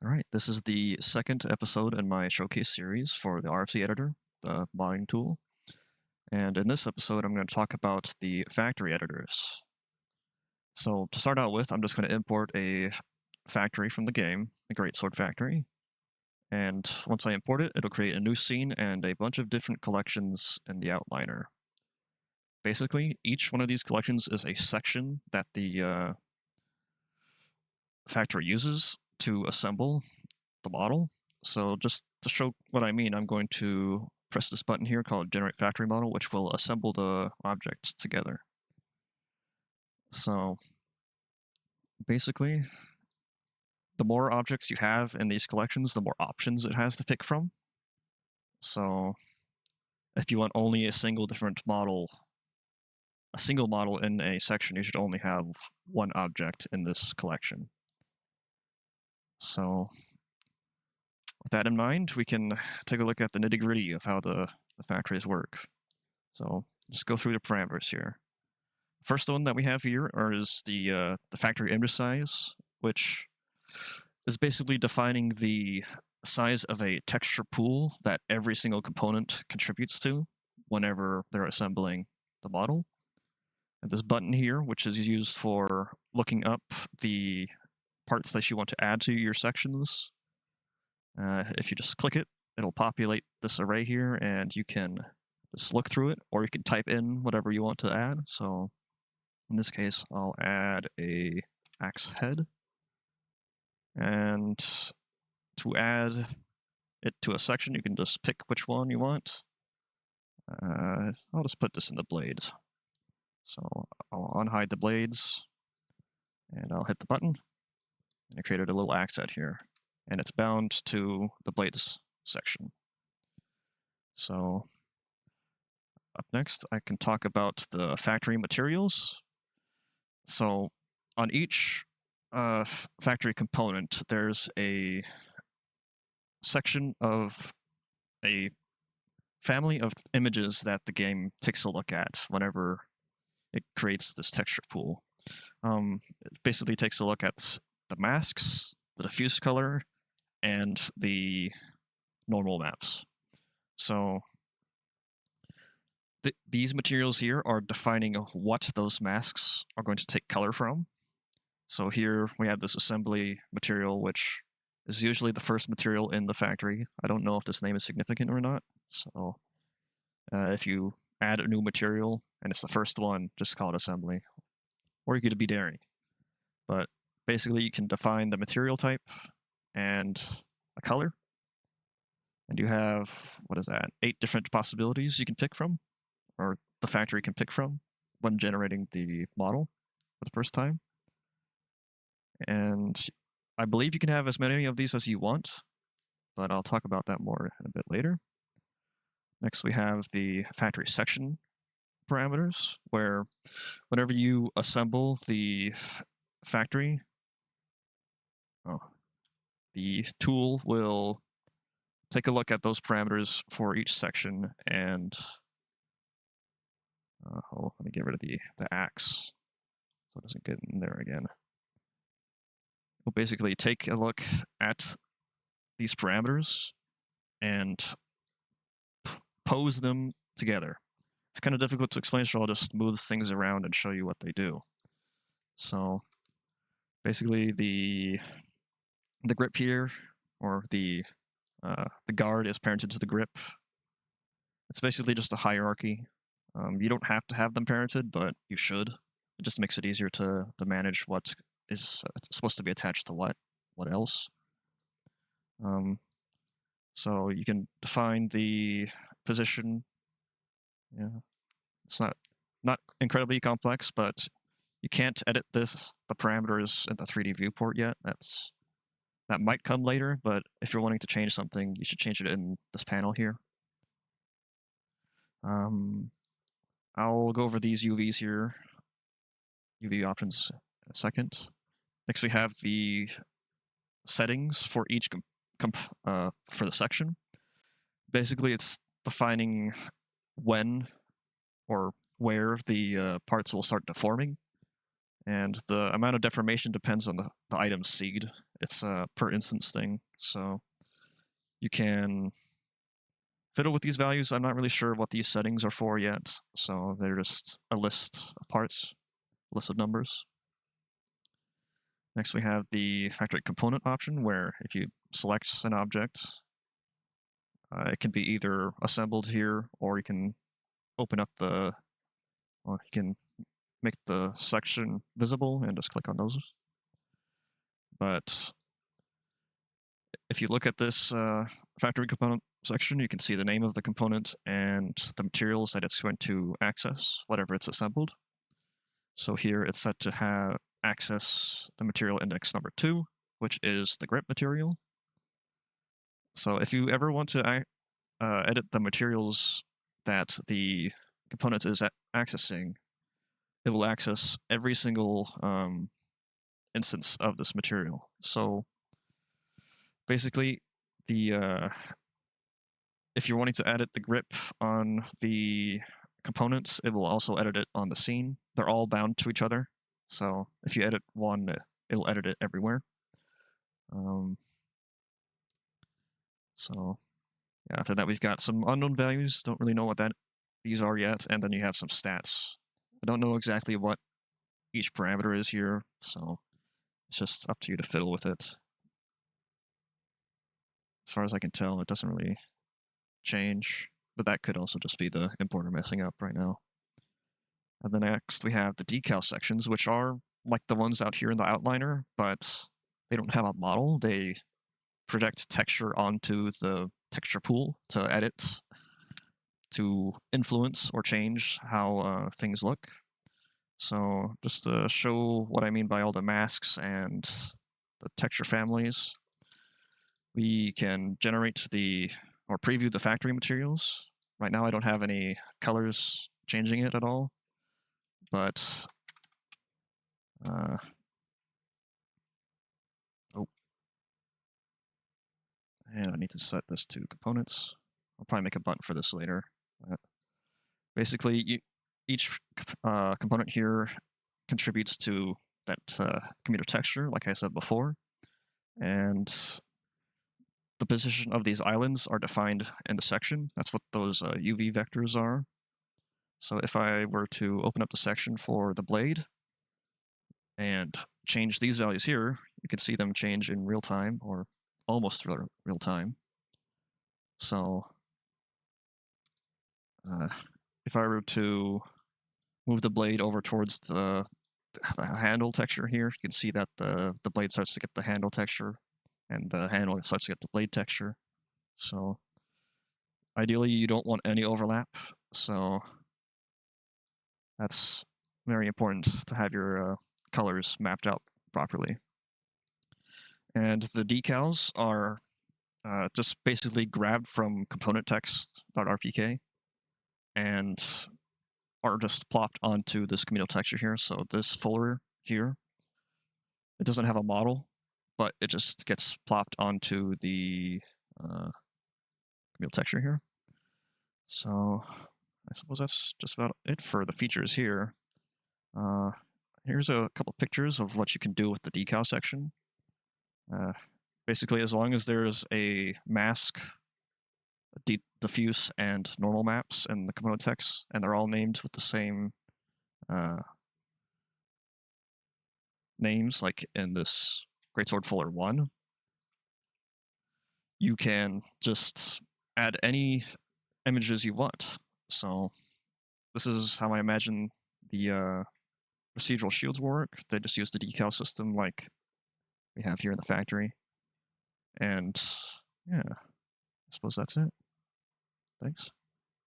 Alright, this is the second episode in my showcase series for the RFC editor, the modding tool. And in this episode, I'm going to talk about the factory editors. So to start out with, I'm just going to import a factory from the game, the Greatsword Factory. And once I import it, it'll create a new scene and a bunch of different collections in the outliner. Basically, each one of these collections is a section that the factory uses to assemble the model. So just to show what I mean, I'm going to press this button here called Generate Factory Model, which will assemble the objects together. So basically, the more objects you have in these collections, the more options it has to pick from. So if you want only a single model in a section, you should only have one object in this collection. So with that in mind, we can take a look at the nitty-gritty of how the factories work. So just go through the parameters here. First one that we have here is the factory image size, which is basically defining the size of a texture pool that every single component contributes to whenever they're assembling the model. And this button here, which is used for looking up the parts that you want to add to your sections. If you just click it, it'll populate this array here, and you can just look through it, or you can type in whatever you want to add. So in this case, I'll add a axe head. And to add it to a section, you can just pick which one you want. I'll just put this in the blades. So I'll unhide the blades, and I'll hit the button, and I created a little axe head here. And it's bound to the blades section. So up next, I can talk about the factory materials. So on each factory component, there's a section of a family of images that the game takes a look at whenever it creates this texture pool. It basically takes a look at the masks, the diffuse color, and the normal maps. So these materials here are defining what those masks are going to take color from. So here we have this assembly material, which is usually the first material in the factory. I don't know if this name is significant or not. So if you add a new material and it's the first one, just call it assembly. Or you could be daring. But basically you can define the material type and a color. And you have, 8 different possibilities you can pick from, or the factory can pick from when generating the model for the first time. And I believe you can have as many of these as you want, but I'll talk about that more a bit later. Next, we have the factory section parameters, where whenever you assemble the factory, the tool will take a look at those parameters for each section, and let me get rid of the axe so it doesn't get in there again. We'll basically take a look at these parameters and pose them together. It's kind of difficult to explain, so I'll just move things around and show you what they do. So basically the grip here, or the guard, is parented to the grip. It's basically just a hierarchy. You don't have to have them parented, but you should. It just makes it easier to manage what is supposed to be attached to what else. So you can define the position. Yeah, it's not incredibly complex, but you can't edit the parameters in the 3D viewport yet. That might come later, but if you're wanting to change something, you should change it in this panel here. I'll go over these UVs here, UV options in a second. Next, we have the settings for each for the section. Basically, it's defining when or where the parts will start deforming, And the amount of deformation depends on the item's seed. It's a per instance thing, so you can fiddle with these values. I'm not really sure what these settings are for yet, so they're just a list of parts, list of numbers. Next we have the factory component option, where if you select an object, it can be either assembled here, or you can open up the, well, you can make the section visible and just click on those. But if you look at this factory component section, you can see the name of the component and the materials that it's going to access, whatever it's assembled. So here it's set to have access the material index number 2, which is the grip material. So if you ever want to edit the materials that the component is accessing, it will access every single instance of this material. So basically, the if you're wanting to edit the grip on the components, it will also edit it on the scene. They're all bound to each other. So if you edit one, it'll edit it everywhere. So yeah, after that, we've got some unknown values. Don't really know what these are yet. And then you have some stats. I don't know exactly what each parameter is here, so it's just up to you to fiddle with it. As far as I can tell, it doesn't really change, but that could also just be the importer messing up right now. And then next we have the decal sections, which are like the ones out here in the outliner, but they don't have a model. They project texture onto the texture pool to edit, to influence or change how things look. So just to show what I mean by all the masks and the texture families, we can generate or preview the factory materials. Right now I don't have any colors changing it at all, but and I need to set this to components. I'll probably make a button for this later. Basically, each component here contributes to that computer texture, like I said before, and the position of these islands are defined in the section. That's what those UV vectors are. So if I were to open up the section for the blade and change these values here, you can see them change in real time, or almost real time. So if I were to move the blade over towards the handle texture here, you can see that the blade starts to get the handle texture, and the handle starts to get the blade texture. So ideally, you don't want any overlap. So that's very important to have your colors mapped out properly. And the decals are just basically grabbed from component text.rpk and are just plopped onto this communal texture here. So this folder here, it doesn't have a model, but it just gets plopped onto the communal texture here. So I suppose that's just about it for the features here. Here's a couple pictures of what you can do with the decal section. Basically, as long as there's a mask, diffuse, and normal maps in the component text, and they're all named with the same names, like in this Greatsword Folder 1, you can just add any images you want. So this is how I imagine the procedural shields work. They just use the decal system like we have here in the factory. And yeah, I suppose that's it. Thanks.